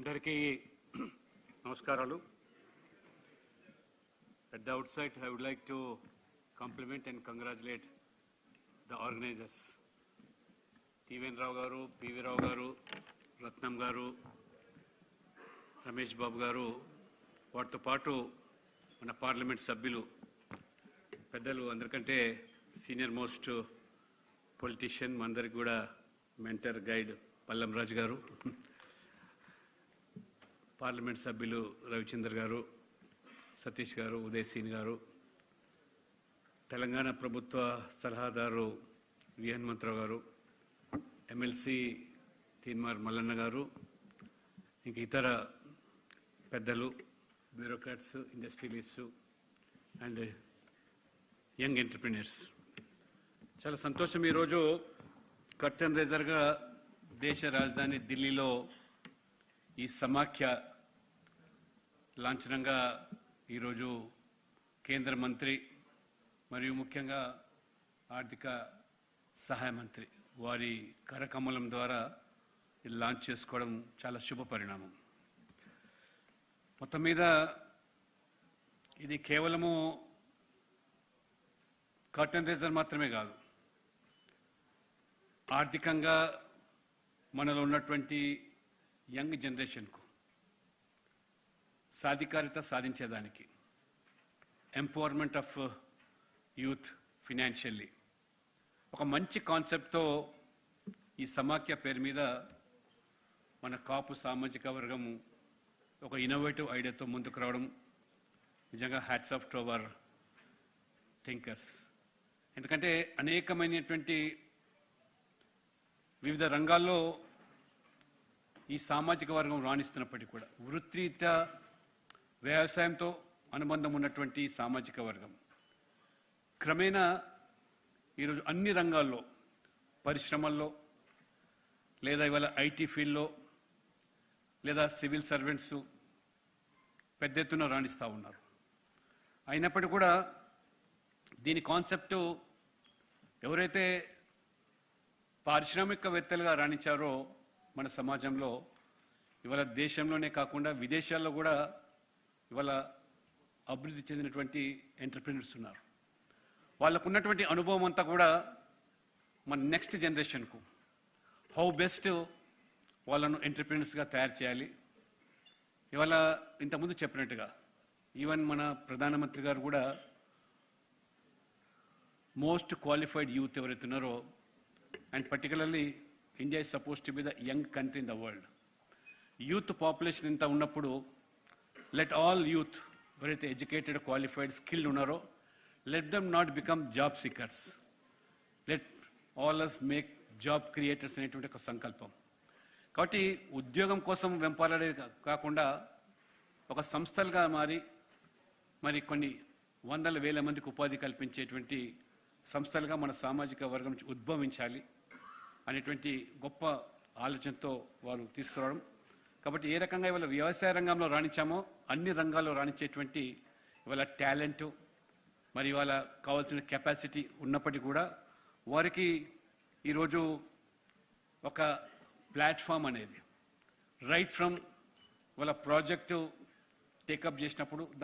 అందరికీ నమస్కారాలు. At the outset, I would like to compliment and congratulate the organizers. T.V.N. Rao garu, P.V. Rao garu, Ratnam garu, Ramesh Babu garu, వాటితో పాటు మన parliament సభ్యులు పెద్దలు అందరికంటే సీనియర్ మోస్ట్ పొలిటీషియన్ అందరికి కూడా మెంటర్ గైడ్ పల్లం రాజు గారు, పార్లమెంట్ సభ్యులు రవిచంద్ర గారు, సతీష్ గారు, ఉదయ్ సీన్ గారు, తెలంగాణ ప్రభుత్వ సలహాదారు వి హనుమంతరావు గారు, ఎమ్మెల్సీ తీన్మార్ మల్లన్న గారు, ఇంక ఇతర పెద్దలు, bureaucrats, industrialist and young entrepreneurs, చాలా సంతోషం. ఈరోజు కర్టన్ రైజర్గా దేశ రాజధాని ఢిల్లీలో ఈ సమాఖ్య లాంఛనంగా ఈరోజు కేంద్ర మంత్రి మరియు ముఖ్యంగా ఆర్థిక సహాయ మంత్రి వారి కరకమలం ద్వారా ఇది లాంచ్ చేసుకోవడం చాలా శుభ పరిణామం. మొత్తం మీద ఇది కేవలము కర్టన్ రైజర్ మాత్రమే కాదు, ఆర్థికంగా మనలో ఉన్నటువంటి యంగ్ జనరేషన్కు సాధికారిత సాధించేదానికి, ఎంపవర్మెంట్ ఆఫ్ యూత్ ఫినాన్షియల్లీ ఒక మంచి కాన్సెప్ట్తో ఈ సమాఖ్య పేరు మీద మన కాపు సామాజిక వర్గం ఒక ఇన్నోవేటివ్ ఐడియాతో ముందుకు రావడం నిజంగా hats off to our thinkers. ఎందుకంటే అనేకమైనటువంటి వివిధ రంగాల్లో ఈ సామాజిక వర్గం రాణిస్తున్నప్పటికీ కూడా వృత్తిరీత్యా వ్యవసాయంతో అనుబంధం ఉన్నటువంటి సామాజిక వర్గం క్రమేణా ఈరోజు అన్ని రంగాల్లో, పరిశ్రమల్లో లేదా ఇవాళ ఐటీ ఫీల్డ్లో లేదా సివిల్ సర్వెంట్స్ పెద్ద ఎత్తున రాణిస్తూ ఉన్నారు. అయినప్పటికీ కూడా దీని కాన్సెప్టు ఎవరైతే పారిశ్రామికవేత్తలుగా రాణించారో మన సమాజంలో ఇవాళ దేశంలోనే కాకుండా విదేశాల్లో కూడా ఇవాళ అభివృద్ధి చెందినటువంటి ఎంటర్ప్రినర్స్ ఉన్నారు. వాళ్ళకు ఉన్నటువంటి అనుభవం అంతా కూడా మన నెక్స్ట్ జనరేషన్కు హౌ బెస్ట్ వాళ్ళను ఎంటర్ప్రినర్స్గా తయారు చేయాలి. ఇవాళ ఇంతకుముందు చెప్పినట్టుగా ఈవెన్ మన ప్రధానమంత్రి గారు కూడా మోస్ట్ క్వాలిఫైడ్ యూత్ ఎవరైతే ఉన్నారో, and particularly India is supposed to be the young country in the world. Youth population ఇంత ఉన్నప్పుడు లెట్ ఆల్ యూత్ ఎవరైతే ఎడ్యుకేటెడ్, క్వాలిఫైడ్, స్కిల్డ్ ఉన్నారో let them not become job seekers, let all us make job creators అనేటువంటి ఒక సంకల్పం. కాబట్టి ఉద్యోగం కోసం వెంపాలనేది కాకుండా ఒక సంస్థలుగా మరి కొన్ని వందల వేల మందికి ఉపాధి కల్పించేటువంటి సంస్థలుగా మన సామాజిక వర్గం నుంచి ఉద్భవించాలి అనేటువంటి గొప్ప ఆలోచనతో వారు తీసుకురావడం. కాబట్టి ఏ రకంగా ఇవాళ వ్యవసాయ రంగంలో రాణించామో అన్ని రంగాల్లో రాణించేటువంటి ఇవాళ టాలెంటు మరి ఇవాళ కావాల్సిన కెపాసిటీ ఉన్నప్పటికీ కూడా వారికి ఈరోజు ఒక ప్లాట్ఫామ్ అనేది రైట్ ఫ్రమ్ వాళ్ళ ప్రాజెక్టు టేకప్ చేసినప్పుడు